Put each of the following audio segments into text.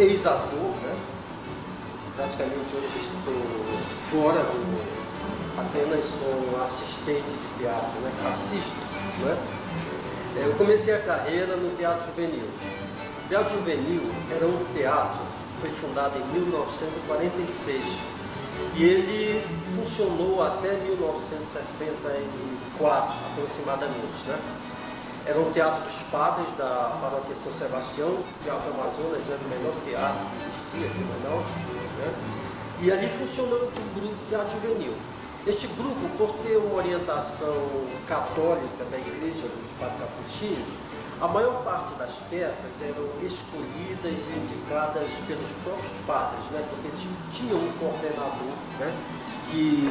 ex-ator, né? Praticamente hoje estou fora, apenas sou assistente de teatro, né? Assisto, né? Eu comecei a carreira no Teatro Juvenil. O Teatro Juvenil era um teatro que foi fundado em 1946 e ele funcionou até 1964 aproximadamente, né? Era um teatro dos padres da Paróquia São Sebastião, de Alto Amazonas, era o melhor teatro que existia aqui em Manaus, né? E ali funcionou um grupo de teatro juvenil. Este grupo, por ter uma orientação católica da igreja dos padres capuchinhos, a maior parte das peças eram escolhidas e indicadas pelos próprios padres, né? Porque eles tinham um coordenador, né? Que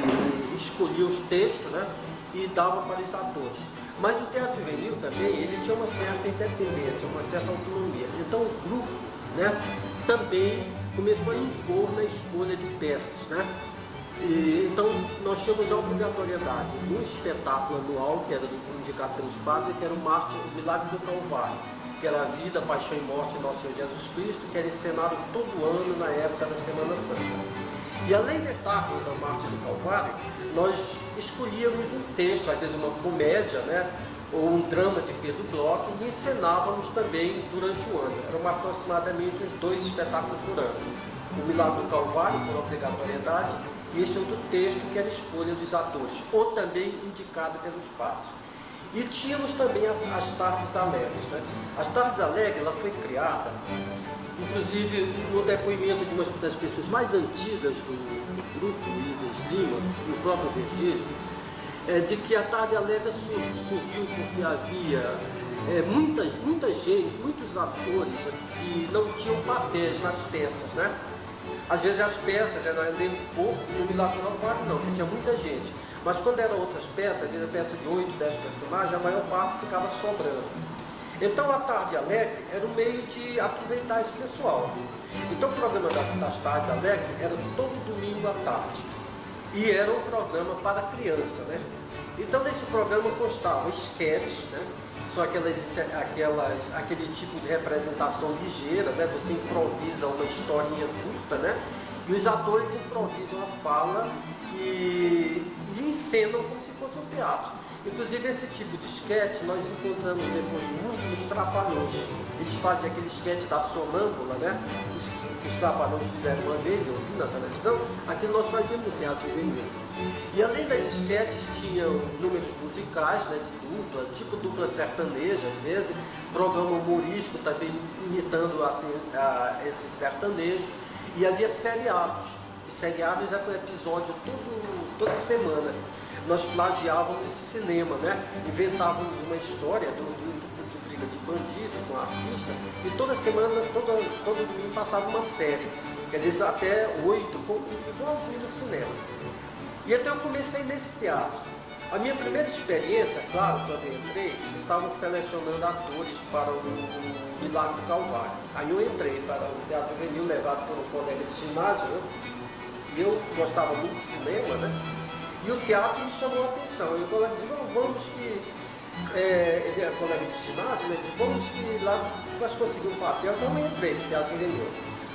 escolhia os textos, né? E dava para os atores. Mas o teatro juvenil também, ele tinha uma certa independência, uma certa autonomia. Então o grupo, né, também começou a impor na escolha de peças, né? Então nós tínhamos a obrigatoriedade de um espetáculo anual, que era indicado pelos padres, que era o Milagre do Calvário, que era a vida, paixão e morte de nosso Senhor Jesus Cristo, que era encenado todo ano na época da Semana Santa. E além do espetáculo da Marte do Calvário, nós escolhíamos um texto, às vezes uma comédia, né, ou um drama de Pedro Bloch, e encenávamos também durante o ano. Eram aproximadamente 2 espetáculos por ano. O Milagre do Calvário, por obrigatoriedade, e este outro texto, que era a escolha dos atores, ou também indicado pelos padres. E tínhamos também as Tardes Alegres, né? As Tardes Alegres, ela foi criada, inclusive no depoimento de uma das pessoas mais antigas do grupo, Luiz Lima, e o próprio Virgílio, de que a Tarde Alegre surgiu porque havia muita gente, muitos atores que não tinham papéis nas peças, né? Às vezes as peças eram um pouco, no Milagre do Calvário não, porque tinha muita gente. Mas quando eram outras peças, às vezes a peça de 8, 10 personagens, a maior parte ficava sobrando. Então a Tarde Alegre era um meio de aproveitar esse pessoal. Então o programa das Tardes Alegres era todo domingo à tarde. E era um programa para criança, né? Então nesse programa constava esquetes, né? São aquele tipo de representação ligeira, né? Você improvisa uma historinha curta, né? E os atores improvisam a fala e encenam como se fosse um teatro. Inclusive esse tipo de esquete nós encontramos depois de muito nos Trapalhões. Eles fazem aquele esquete da sonâmbula, né? Os Trapalhões fizeram uma vez, eu vi na televisão, aquilo nós fazíamos no Teatro Juvenil. E além das esquetes tinham números musicais, né, de dupla, tipo dupla sertaneja, às vezes, programa humorístico também imitando assim, esse sertanejo. E havia seriados. Os seriados eram um episódio toda semana. Nós plagiávamos o cinema, né? Inventávamos uma história de briga de bandido com um artista, e toda semana, todo domingo passava uma série, quer dizer, até 8, igualzinho no cinema. E então eu comecei nesse teatro. A minha primeira experiência, claro, quando eu entrei, estavam selecionando atores para o Milagre do Calvário. Aí eu entrei para o Teatro Juvenil, levado por um colega de ginásio, né? E eu gostava muito de cinema, né? E o teatro me chamou a atenção. E o colega disse, vamos que... ele é colega de ginásio, né? Vamos que lá nós conseguimos um papel. Então eu entrei no Teatro Juvenil.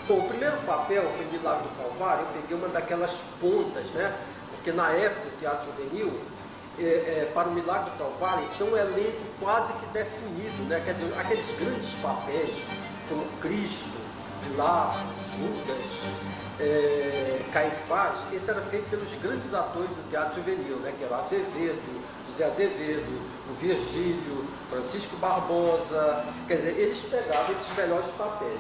Bom, o primeiro papel foi de Milagre do Calvário, eu peguei uma daquelas pontas, né? Porque na época do Teatro Juvenil, para o Milagre do Calvário, tinha um elenco quase que definido, né? Quer dizer, aqueles grandes papéis, como Cristo, Pilatos, Judas, Caifás, esse era feito pelos grandes atores do Teatro Juvenil, né? Que era Azevedo, José Azevedo, o Virgílio, Francisco Barbosa, quer dizer, eles pegavam esses melhores papéis.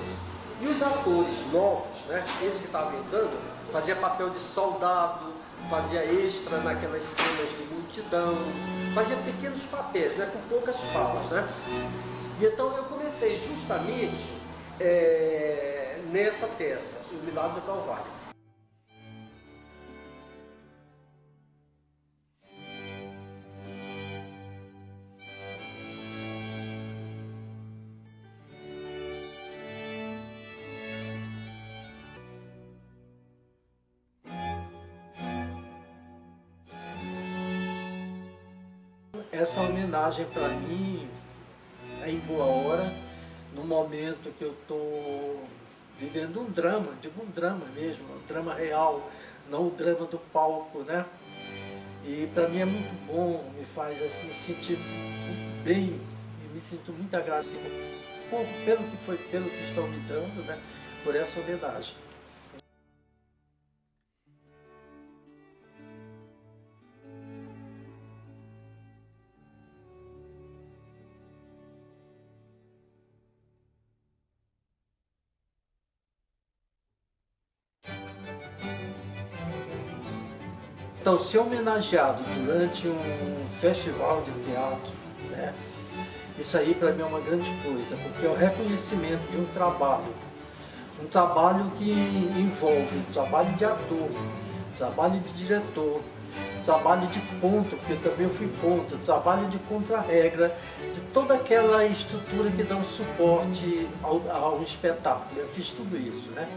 E os atores novos, né? Esse que estava entrando, fazia papel de soldado, fazia extra naquelas cenas de multidão, fazia pequenos papéis, né? Com poucas falas, né? E então eu comecei justamente nessa peça, O Milagre do Calvário. Essa homenagem para mim é em boa hora, no momento que eu estou vivendo um drama, digo um drama mesmo, um drama real, não o drama do palco, né? E para mim é muito bom, me faz assim sentir bem e me sinto muito agradecido pelo que estão me dando, né? Por essa homenagem. Então, ser homenageado durante um festival de teatro, né? Isso aí para mim é uma grande coisa, porque é o reconhecimento de um trabalho que envolve trabalho de ator, trabalho de diretor, trabalho de ponto, porque eu também fui ponto, trabalho de contra-regra, de toda aquela estrutura que dá um suporte ao espetáculo. Eu fiz tudo isso, né?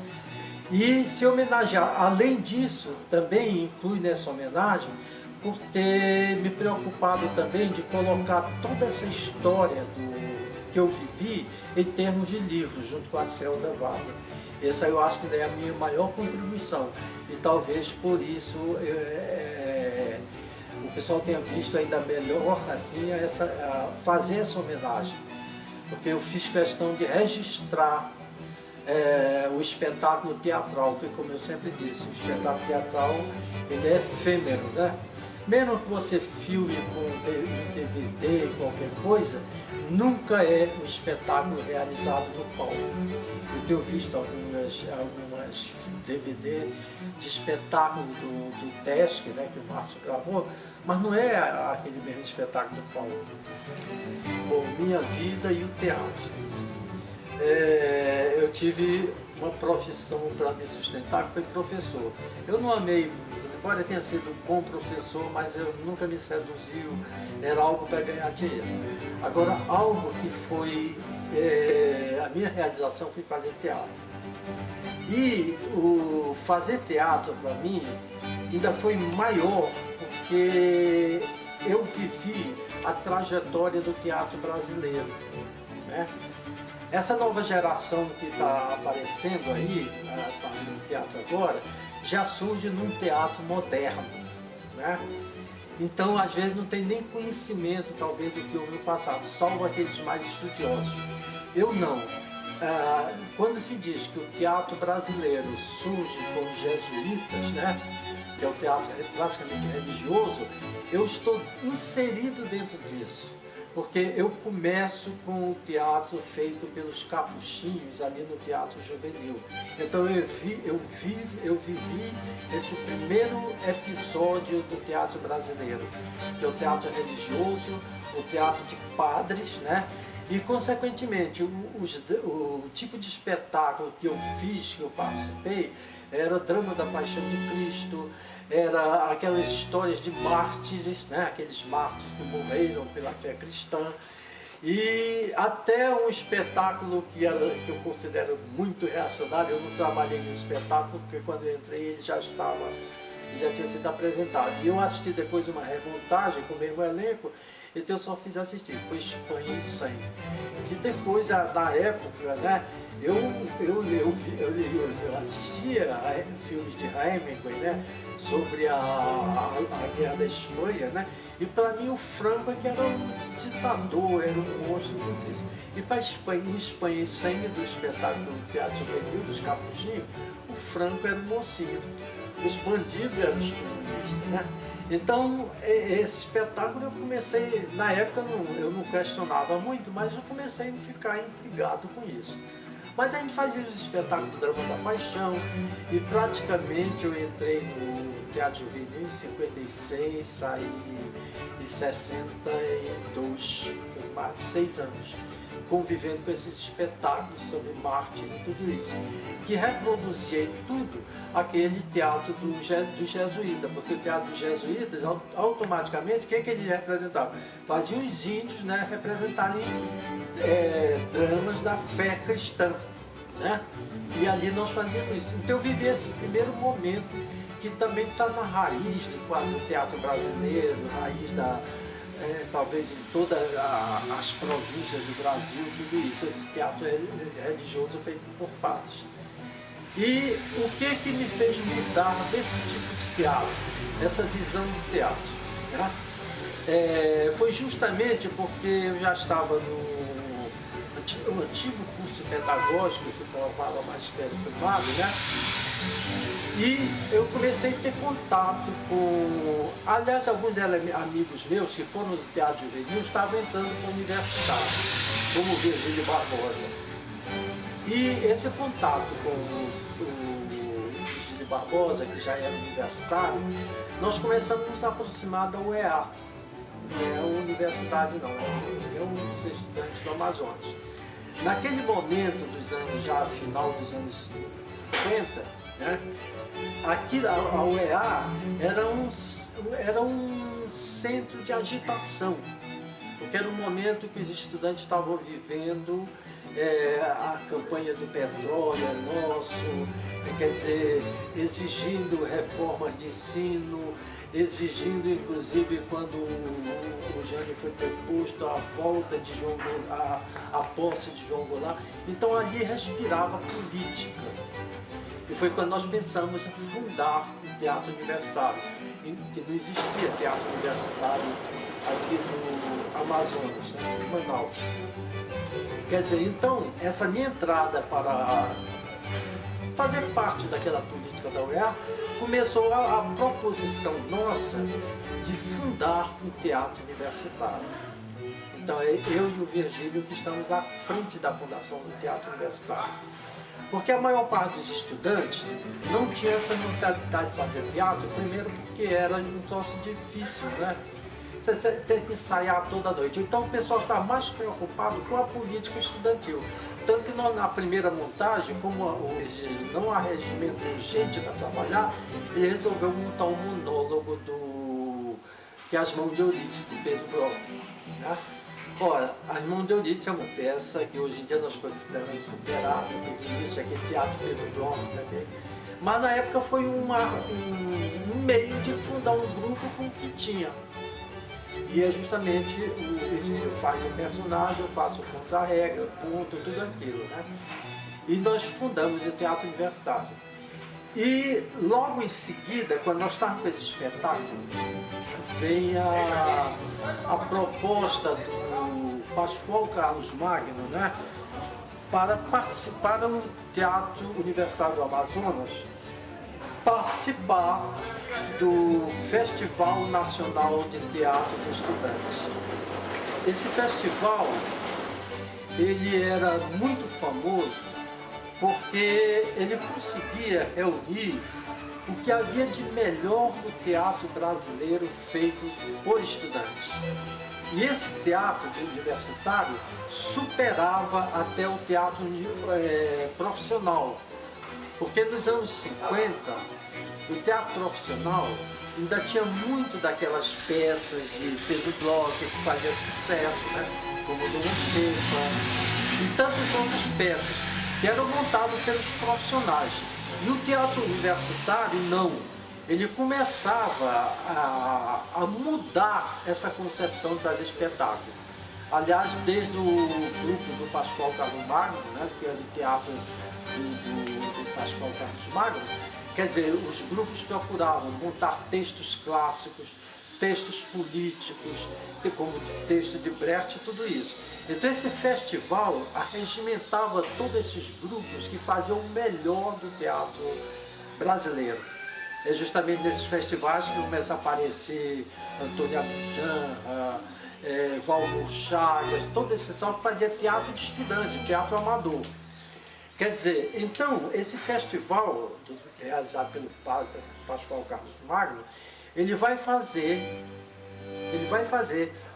E se homenagear, além disso, também inclui nessa homenagem, por ter me preocupado também de colocar toda essa história que eu vivi em termos de livros, junto com a Selda Varga. Essa eu acho que é a minha maior contribuição e talvez por isso o pessoal tenha visto ainda melhor assim, fazer essa homenagem, porque eu fiz questão de registrar o espetáculo teatral, porque como eu sempre disse, o espetáculo teatral ele é efêmero, né? Mesmo que você filme com DVD, qualquer coisa, nunca é um espetáculo realizado no palco. Eu tenho visto algumas DVD de espetáculo do TESC, né, que o Márcio gravou, mas não é aquele mesmo espetáculo do palco. Bom, minha vida e o teatro. Eu tive uma profissão para me sustentar, que foi professor. Eu não amei, embora tenha sido um bom professor, mas eu nunca me seduziu, era algo para ganhar dinheiro. Agora, algo que foi, a minha realização foi fazer teatro. E o fazer teatro para mim ainda foi maior, porque eu vivi a trajetória do teatro brasileiro, né? Essa nova geração que está aparecendo aí, fazendo teatro agora, já surge num teatro moderno, né? Então, às vezes, não tem nem conhecimento, talvez, do que houve no passado, salvo aqueles mais estudiosos. Eu não. Quando se diz que o teatro brasileiro surge com os jesuítas, né? Que é o teatro praticamente religioso, eu estou inserido dentro disso. Porque eu começo com o teatro feito pelos capuchinhos ali no Teatro Juvenil. Então eu vivi esse primeiro episódio do teatro brasileiro, que é o teatro religioso, o teatro de padres, né? E, consequentemente, o tipo de espetáculo que eu fiz, que eu participei, era o drama da Paixão de Cristo, era aquelas histórias de mártires, né? Aqueles mártires que morreram pela fé cristã, e até um espetáculo que eu considero muito reacionário. Eu não trabalhei nesse espetáculo, porque quando eu entrei ele já tinha sido apresentado. E eu assisti depois uma remontagem com o mesmo elenco, então eu só fiz assistir, foi Espanha e Sangue. Que depois, na época, né, eu assistia a filmes de Hemingway, né, sobre a guerra da Espanha, né, e para mim o Franco é que era um ditador, era um monstro, tudo isso. E para Espanha e Sangue, do espetáculo do Teatro Juvenil, dos Capuchinhos, o Franco era um mocinho, os bandidos eram os comunistas, né? Então, esse espetáculo eu comecei, na época eu não questionava muito, mas eu comecei a ficar intrigado com isso. Mas a gente fazia os espetáculos do Drama da Paixão, e praticamente eu entrei no Teatro Juvenil em 56, saí em 62, foi mais de 6 anos, convivendo com esses espetáculos sobre Marte e tudo isso, que reproduzia em tudo aquele teatro dos jesuítas, porque o teatro dos jesuítas, automaticamente, o que ele representava? Fazia os índios, né, representarem dramas da fé cristã, né? E ali nós fazíamos isso. Então eu vivi esse primeiro momento, que também está na raiz do teatro brasileiro, raiz talvez em todas as províncias do Brasil, tudo isso, esse teatro religioso feito por padres. E o que me fez mudar desse tipo de teatro, essa visão do teatro, né? Foi justamente porque eu já estava no antigo curso pedagógico que formava magistério privado, né? E eu comecei a ter contato com, aliás, alguns amigos meus que foram do Teatro Juvenil estavam entrando para a universidade, como o Virgílio Barbosa. E esse contato com o Virgílio Barbosa, que já era universitário, nós começamos a nos aproximar da UEA. Não é a universidade não, é um dos estudantes do Amazonas. Naquele momento dos anos, já final dos anos 50, né, aqui a UEA era um centro de agitação, porque era um momento que os estudantes estavam vivendo a campanha do petróleo nosso, quer dizer, exigindo reformas de ensino, exigindo inclusive quando o Jânio foi preposto a volta de João Goulart, a posse de João Goulart. Então ali respirava política. E foi quando nós pensamos em fundar o Teatro Universitário, que não existia teatro universitário aqui no Amazonas, né, em Manaus. Quer dizer, então, essa minha entrada para fazer parte daquela política da UEA, começou a proposição nossa de fundar um teatro universitário. Então, eu e o Virgílio que estamos à frente da fundação do Teatro Universitário. Porque a maior parte dos estudantes não tinha essa mentalidade de fazer teatro, primeiro porque era um troço difícil, né? Você tem que ensaiar toda noite. Então o pessoal estava mais preocupado com a política estudantil. Tanto que na primeira montagem, como hoje não há regimento urgente para trabalhar, ele resolveu montar um monólogo que é As Mãos de Eurídice, do Pedro Bloch, né? Ora, As Mãos de Eurídice é uma peça que hoje em dia nós consideramos superada, tudo isso, aquele teatro Pedro Bloch também. Mas na época foi um meio de fundar um grupo com o que tinha. E é justamente eu faço o personagem, eu faço o contra-regra, ponto, tudo aquilo, né? E nós fundamos o Teatro Universitário. E logo em seguida, quando nós estávamos com esse espetáculo, vem a proposta do Pascoal Carlos Magno, né, para participar do Teatro Universitário do Amazonas, participar do Festival Nacional de Teatro dos Estudantes. Esse festival, ele era muito famoso porque ele conseguia reunir o que havia de melhor no teatro brasileiro feito por estudantes. E esse teatro universitário superava até o teatro profissional, porque nos anos 50, o teatro profissional ainda tinha muito daquelas peças de Pedro Bloch que fazia sucesso, né? Como Dom Estefa, e tantas outras peças que eram montadas pelos profissionais. E o teatro universitário não. Ele começava a mudar essa concepção de fazer espetáculo. Aliás, desde o grupo do Pascoal Carlos Magno, né, que era o teatro do Pascoal Carlos Magno, quer dizer, os grupos procuravam montar textos clássicos, textos políticos, como o texto de Brecht, tudo isso. Então esse festival arregimentava todos esses grupos que faziam o melhor do teatro brasileiro. É justamente nesses festivais que começa a aparecer Antônio Abidjan, Valmor Chagas, todo esse pessoal que fazia teatro de estudante, teatro amador. Quer dizer, então, esse festival, realizado pelo Pascoal Carlos Magno, ele vai fazer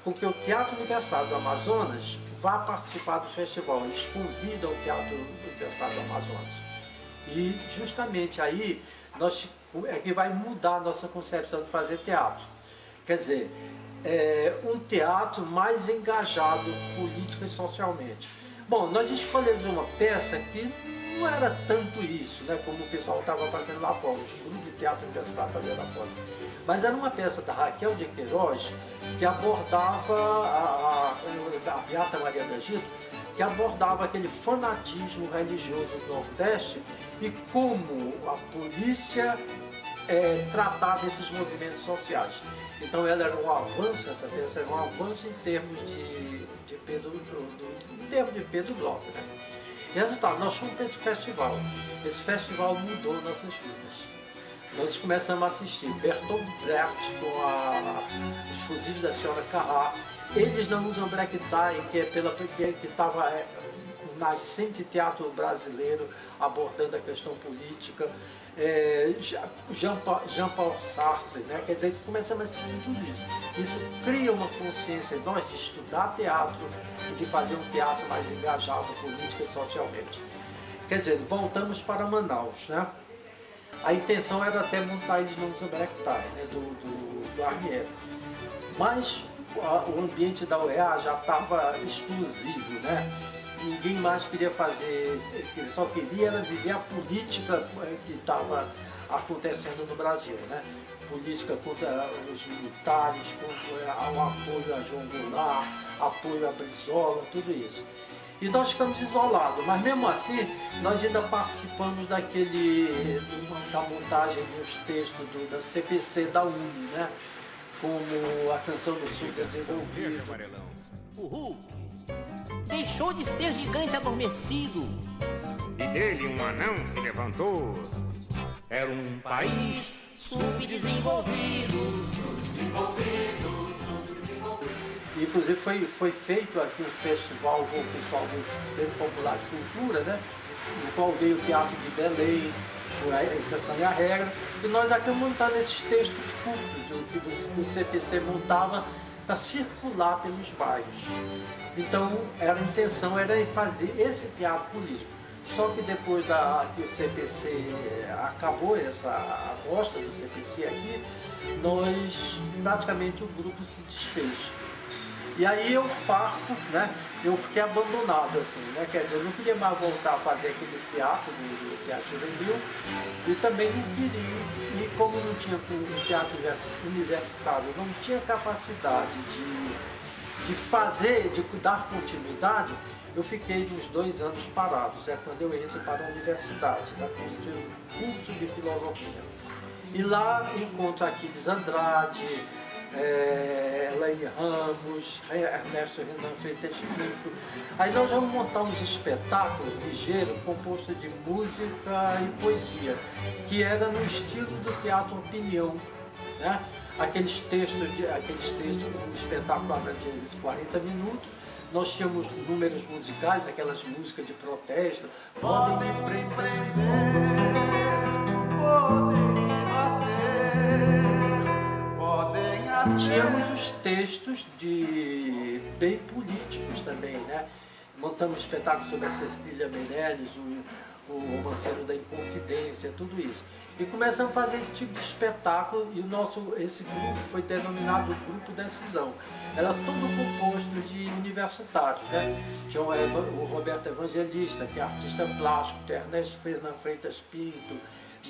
com que o Teatro Universitário do Amazonas vá participar do festival. Eles convidam o Teatro Universitário do Amazonas. E justamente aí é que vai mudar a nossa concepção de fazer teatro. Quer dizer, um teatro mais engajado política e socialmente. Bom, nós escolhemos uma peça que não era tanto isso, né, como o pessoal estava fazendo lá fora, os grupos de teatro universitário fazendo lá fora. Mas era uma peça da Raquel de Queiroz que abordava a Beata Maria do Egito que abordava aquele fanatismo religioso do Nordeste e como a polícia tratava esses movimentos sociais. Então ela era um avanço, essa peça era um avanço em termos de Pedro Bloch, né? E resultado, nós fomos para esse festival. Esse festival mudou nossas vidas. Nós começamos a assistir Bertolt Brecht com os fuzis da senhora Carrá. Eles não usam black tie, que estava um nascente teatro brasileiro abordando a questão política. Jean-Paul Sartre, né? Quer dizer, começamos a assistir tudo isso. Isso cria uma consciência em nós de estudar teatro e de fazer um teatro mais engajado política e socialmente. Quer dizer, voltamos para Manaus, né? A intenção era até montar Eles Não Usam Black Tie, né? do Arnier. Mas o ambiente da UEA já estava explosivo, né? Ninguém mais queria fazer, só queria era viver a política que estava acontecendo no Brasil, né? Política contra os militares, contra o apoio a João Goulart, apoio a Brizola, tudo isso. E nós ficamos isolados, mas mesmo assim nós ainda participamos da montagem dos textos da CPC da UNE, né? Como a Canção do Sul Desenvolvido. Uhul! Deixou de ser gigante adormecido. E dele um anão se levantou. Era um país subdesenvolvido. Inclusive foi feito aqui um festival com o pessoal do Centro Popular de Cultura, né? No qual veio o Teatro de Belém, a exceção e a regra, e nós aqui montando esses textos curtos que o CPC montava para circular pelos bairros. Então a intenção era fazer esse teatro político. Só que depois que o CPC acabou essa aposta do CPC aqui, praticamente o grupo se desfez. E aí eu parto, né? Eu fiquei abandonado, assim, né? Quer dizer, eu não queria mais voltar a fazer aquele teatro do Teatro Juvenil e também não queria, e como não tinha um teatro universitário, não tinha capacidade de fazer, de dar continuidade, eu fiquei uns 2 anos parados. É quando eu entro para a universidade, né? Curso de filosofia. E lá encontro Aquiles Andrade, Elaine Ramos, Ernesto Renan Freitas Pinto. Aí nós vamos montar uns espetáculos ligeiro composto de música e poesia, que era no estilo do teatro Opinião, né? Aqueles textos, um espetáculo de 40 minutos. Nós tínhamos números musicais, aquelas músicas de protesto. Podem me prender, podem me bater, podem até... Tínhamos os textos bem políticos também, né? Montamos espetáculos sobre a Cecília Meirelles, o Romanceiro da Inconfidência, tudo isso. E começamos a fazer esse tipo de espetáculo, e esse grupo foi denominado Grupo Decisão. Era todo composto de universitários, né? Tinha o Roberto Evangelista, que é artista plástico, tem Ernesto Renan Freitas Pinto,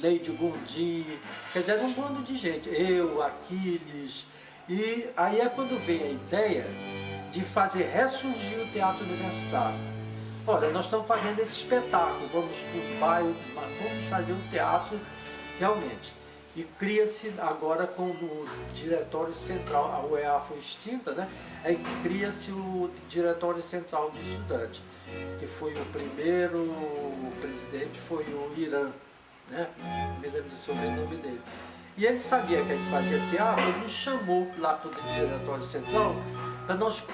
Neide Gondim, quer dizer, era um bando de gente, eu, Aquiles. E aí é quando veio a ideia de ressurgir o teatro universitário. Olha, nós estamos fazendo esse espetáculo, vamos para os bairros, vamos fazer um teatro realmente. E cria-se agora com o Diretório Central, a UEA foi extinta, né? Aí cria-se o Diretório Central de Estudantes, que foi o primeiro, o presidente foi o Irã, né? Não me lembro do sobrenome dele. E ele sabia que a gente fazia teatro, ele nos chamou lá para o Diretório Central para nós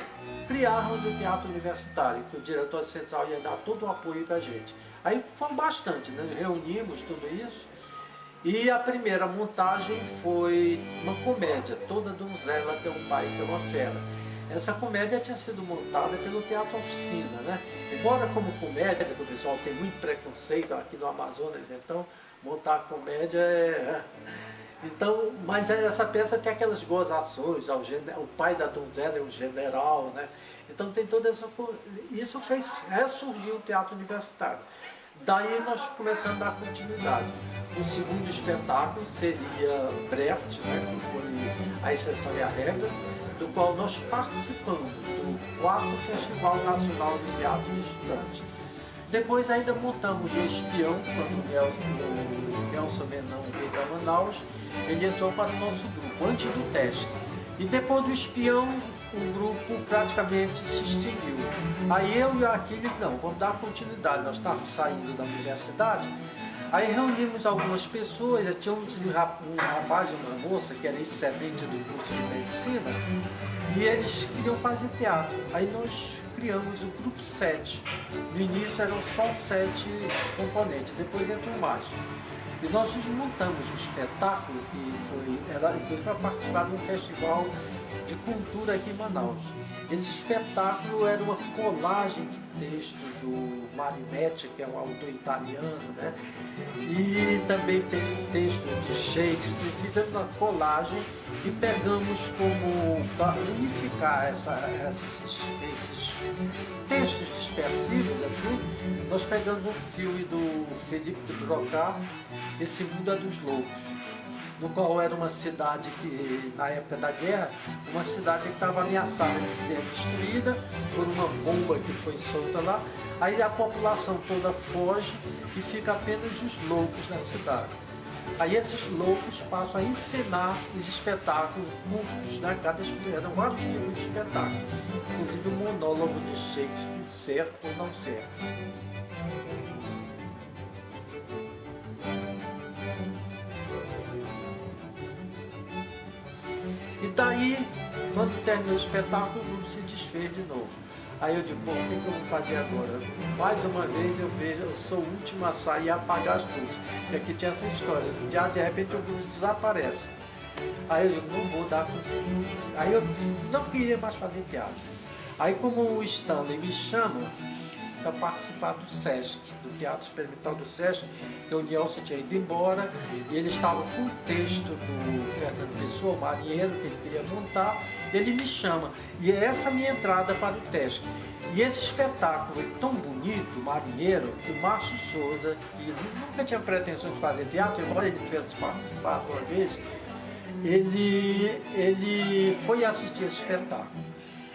criarmos o teatro universitário, que o Diretório Central ia dar todo o apoio para a gente. Aí foi bastante, né? Reunimos tudo isso. E a primeira montagem foi uma comédia, Toda Donzela Tem um Pai que é uma Fera. Essa comédia tinha sido montada pelo Teatro Oficina, né? Embora como comédia, que o pessoal tem muito preconceito aqui no Amazonas, então montar comédia Então, mas essa peça tem aquelas gozações, o pai da donzela é o general, né? Então tem toda essa coisa. Isso fez ressurgir o teatro universitário. Daí nós começamos a dar continuidade. O segundo espetáculo seria Brecht, né, que foi A Exceção e a Regra. do qual nós participamos do 4º Festival Nacional de Teatro de Estudantes. Depois ainda montamos o Espião, quando o Nelson Menão veio para Manaus, ele entrou para o nosso grupo, antes do teste. E depois do Espião, o grupo praticamente se extinguiu. Aí eu e o Aquiles, não, vamos dar continuidade, nós estávamos saindo da universidade, aí reunimos algumas pessoas, tinha um rapaz e uma moça que era excedente do curso de medicina, e eles queriam fazer teatro. Aí nós criamos o grupo 7. No início eram só 7 componentes, depois entrou mais. E nós montamos um espetáculo que era para participar de um festival de cultura aqui em Manaus. Esse espetáculo era uma colagem de texto do Marinetti, que é um autor italiano, né? E também tem um texto de Shakespeare. Fizemos uma colagem e pegamos como para unificar esses textos dispersivos, assim, nós pegamos um filme do Felipe de Broca, Esse Mundo é dos Loucos, no qual era uma cidade que, na época da guerra, uma cidade que estava ameaçada de ser destruída por uma bomba que foi solta lá. Aí a população toda foge e fica apenas os loucos na cidade. Aí esses loucos passam a encenar os espetáculos curtos, né? Eram vários tipos de espetáculos, inclusive o monólogo de Shakespeare, Ser ou Não Ser. E daí, quando terminou o espetáculo, o grupo se desfez de novo. Aí eu digo, bom, o que eu vou fazer agora? Mais uma vez eu vejo, eu sou o último a sair e apagar as luzes. Porque aqui tinha essa história, de repente o grupo desaparece. Aí eu digo, não vou dar com... Aí eu não queria mais fazer teatro. Aí como o Stanley me chama para participar do SESC, do Teatro Experimental do SESC, que o Nelson tinha ido embora, e ele estava com o texto do Fernando Pessoa, o marinheiro, que ele queria montar, ele me chama, e é essa a minha entrada para o TESC. E esse espetáculo é tão bonito, o Marinheiro, que o Márcio Souza, que nunca tinha pretensão de fazer teatro, embora ele tivesse participado uma vez, ele foi assistir esse espetáculo.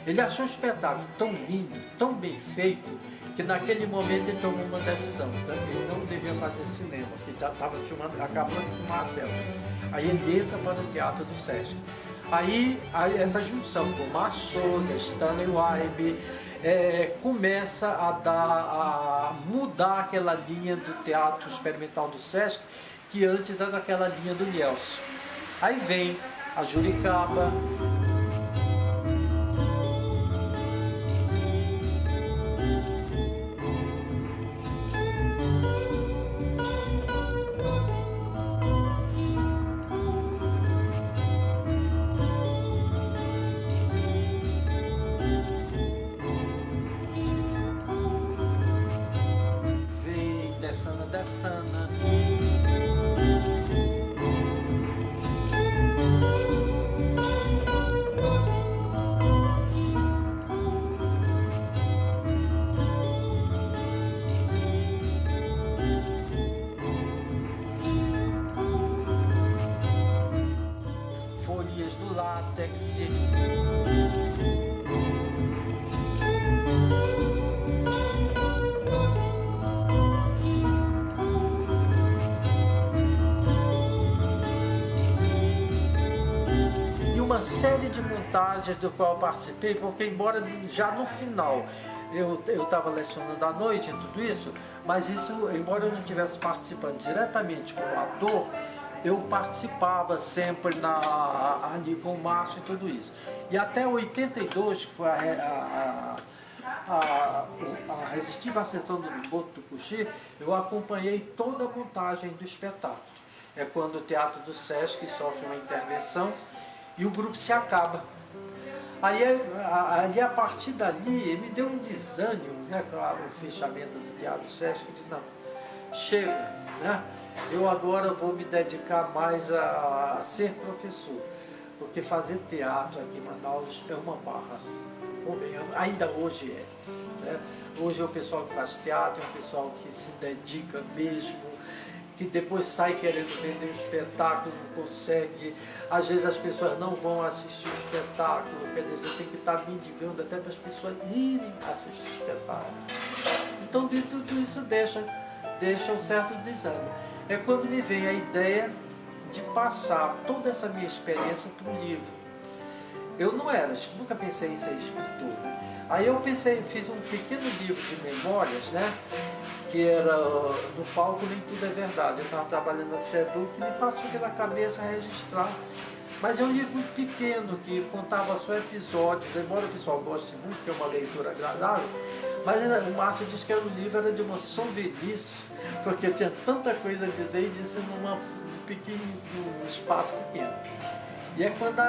Ele achou o espetáculo tão lindo, tão bem feito, que naquele momento ele tomou uma decisão. Ele não devia fazer cinema, porque já estava acabando de filmar a cena. Aí ele entra para o Teatro do Sesc. Aí essa junção com Márcio Souza, Stanley Waibe, começa a mudar aquela linha do Teatro Experimental do Sesc, que antes era aquela linha do Nelson. Aí vem a Juricaba, vem Dessana. Folias do Látex. E uma série de montagens do qual eu participei, porque embora já no final eu estava lecionando à noite em tudo isso, mas isso, embora eu não estivesse participando diretamente como ator, eu participava sempre ali com o Márcio e tudo isso. E até 82, que foi a resistiva ascensão do Boto do Cuxi, eu acompanhei toda a montagem do espetáculo. É quando o Teatro do Sesc sofre uma intervenção e o grupo se acaba. Aí a partir dali, me deu um desânimo, né, com o fechamento do Teatro do Sesc, eu disse, não, chega, né? Eu agora vou me dedicar mais a ser professor, porque fazer teatro aqui em Manaus é uma barra, convenhamos, ainda hoje é. Né? Hoje é o pessoal que faz teatro, é o pessoal que se dedica mesmo, que depois sai querendo vender o espetáculo, não consegue. Às vezes as pessoas não vão assistir o espetáculo, quer dizer, você tem que estar mendigando até para as pessoas irem assistir o espetáculo. Então tudo isso deixa um certo desânimo. É quando me vem a ideia de passar toda essa minha experiência para um livro. Eu nunca pensei em ser escritor. Aí eu fiz um pequeno livro de memórias, né? Que era No Palco Nem Tudo é Verdade. Eu estava trabalhando na SEDUC e me passou pela cabeça registrar. Mas é um livro muito pequeno, que contava só episódios, embora o pessoal goste muito, que é uma leitura agradável, mas o Márcio disse que o livro era de uma souvenirs, porque eu tinha tanta coisa a dizer e disse num espaço pequeno. E é quando,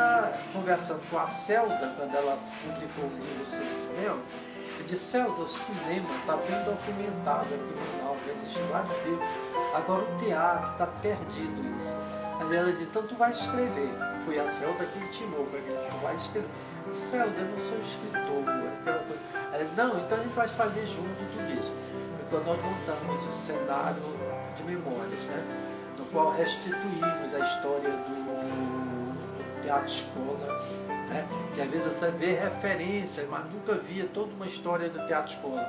conversando com a Celda, quando ela publicou um livro sobre cinema, eu disse: Celda, o cinema está bem documentado aqui no Manaus, existem vários livros, agora o teatro está perdido isso. Aí ela disse: então tu vai escrever. Foi a Celda que intimou para que tu vai escrever. Eu disse: Celda, eu não sou escritor. Ela disse: não, então a gente vai fazer junto tudo isso. Então nós montamos o cenário de memórias, né? No qual restituímos a história do teatro escola, né? Que às vezes você vê referências, mas nunca via toda uma história do teatro escola,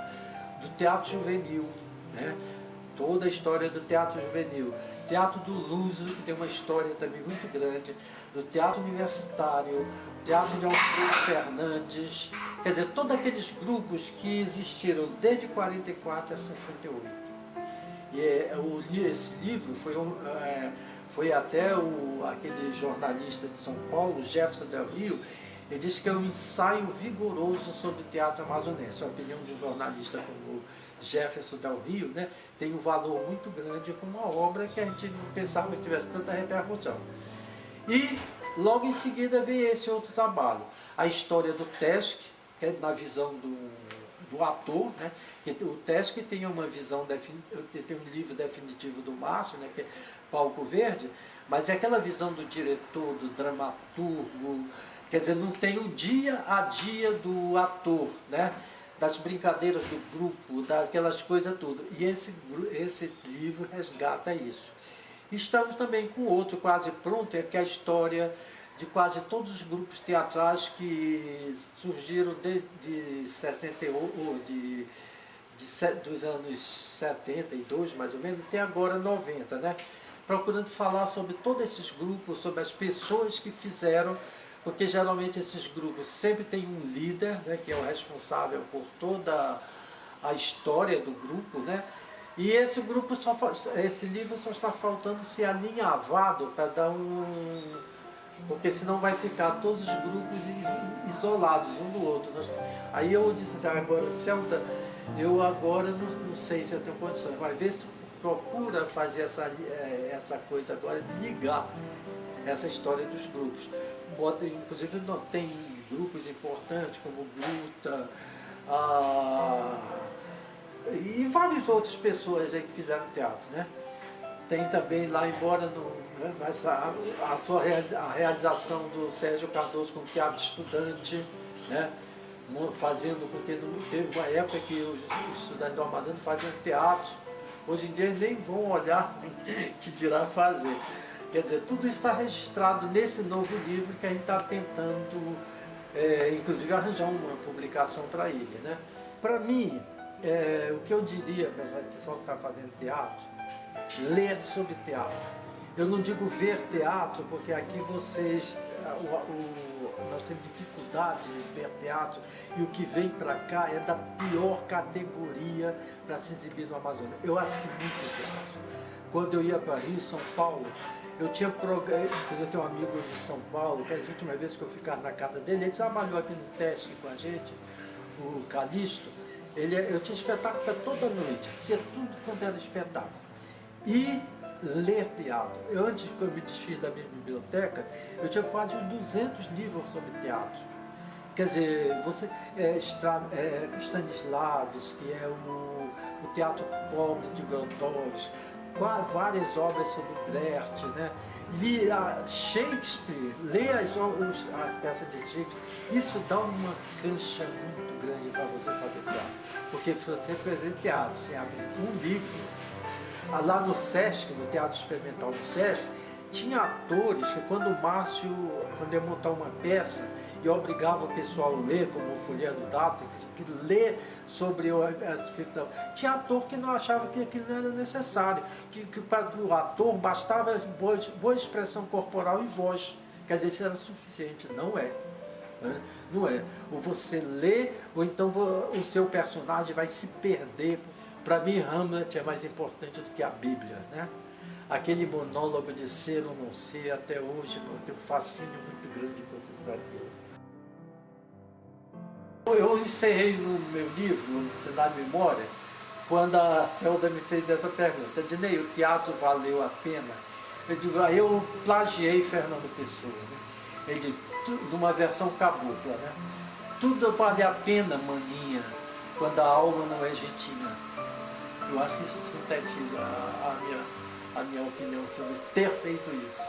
do teatro juvenil, né? Toda a história do teatro juvenil, teatro do Luso, que tem uma história também muito grande, do teatro universitário, teatro de Alfredo Fernandes, quer dizer, todos aqueles grupos que existiram desde 44 a 68. E esse livro foi até aquele jornalista de São Paulo, Jefferson Del Rio, ele disse que é um ensaio vigoroso sobre o teatro amazonense. A opinião de um jornalista como Jefferson Del Rio, né, tem um valor muito grande com uma obra que a gente não pensava que tivesse tanta repercussão. E logo em seguida veio esse outro trabalho, a história do TESC, que é na visão do ator, né? Que o TESC tem uma visão, tem um livro definitivo do Márcio, né? Que é Palco Verde, mas é aquela visão do diretor, do dramaturgo, quer dizer, não tem o dia a dia do ator, né? Das brincadeiras do grupo, daquelas coisas tudo. E esse livro resgata isso. Estamos também com outro quase pronto, que é a história de quase todos os grupos teatrais que surgiram desde 68, dos anos 72, mais ou menos, até agora 90, né? Procurando falar sobre todos esses grupos, sobre as pessoas que fizeram, porque geralmente esses grupos sempre tem um líder, né, que é o responsável por toda a história do grupo, né? E esse livro só está faltando ser alinhavado para dar porque senão vai ficar todos os grupos isolados um do outro. Aí eu disse assim: agora, Celda, eu agora não sei se eu tenho condições, mas vê se tu procura fazer essa coisa agora de ligar essa história dos grupos. Inclusive tem grupos importantes como Gruta, e várias outras pessoas aí que fizeram teatro, né? Tem também lá, embora a realização do Sérgio Cardoso com o teatro estudante, né? Fazendo, porque teve uma época que os estudantes do Amazonas faziam teatro. Hoje em dia nem vão olhar que dirá fazer. Quer dizer, tudo está registrado nesse novo livro que a gente está tentando, inclusive, arranjar uma publicação para ele, né? Para mim, o que eu diria para o pessoal que está fazendo teatro, ler sobre teatro. Eu não digo ver teatro, porque aqui vocês, nós temos dificuldade de ver teatro, e o que vem para cá é da pior categoria para se exibir no Amazonas. Eu assisti muito teatro. Quando eu ia para Rio, São Paulo, eu tinha programa, eu tenho um amigo de São Paulo, que as últimas vezes que eu ficava na casa dele, ele trabalhou aqui no TESC com a gente, o Calixto. Eu tinha espetáculo para toda noite, tinha tudo quanto era espetáculo. E ler teatro. Antes que eu me desfiz da minha biblioteca, eu tinha quase uns 200 livros sobre teatro. Quer dizer, Stanislavski, o Teatro Pobre de Grotowski, várias obras sobre Brecht, né? Li Shakespeare, lê a peça de Shakespeare. Isso dá uma cancha muito grande para você fazer teatro. Porque se você fazer teatro, você abre um livro, Lá no Sesc, no Teatro Experimental do Sesc, tinha atores que quando o Márcio, quando ia montar uma peça e obrigava o pessoal a ler, como o Fulano Datas, que ler sobre o aspecto, tinha ator que não achava que aquilo não era necessário, que para o ator bastava boa expressão corporal e voz, quer dizer, isso era suficiente. Não é. Não é. Ou você lê, ou então o seu personagem vai se perder. Para mim, Hamlet é mais importante do que a Bíblia, né? Aquele monólogo de ser ou não ser, até hoje, eu tenho um fascínio muito grande por aquilo. Eu encerrei no meu livro, Cidade e Memória, quando a Celda me fez essa pergunta. Ednei, o teatro valeu a pena? Eu digo, aí eu plagiei Fernando Pessoa, né? Ele diz, numa versão cabocla, né? Tudo vale a pena, maninha, quando a alma não é jetinha. Eu acho que isso sintetiza a minha opinião sobre ter feito isso.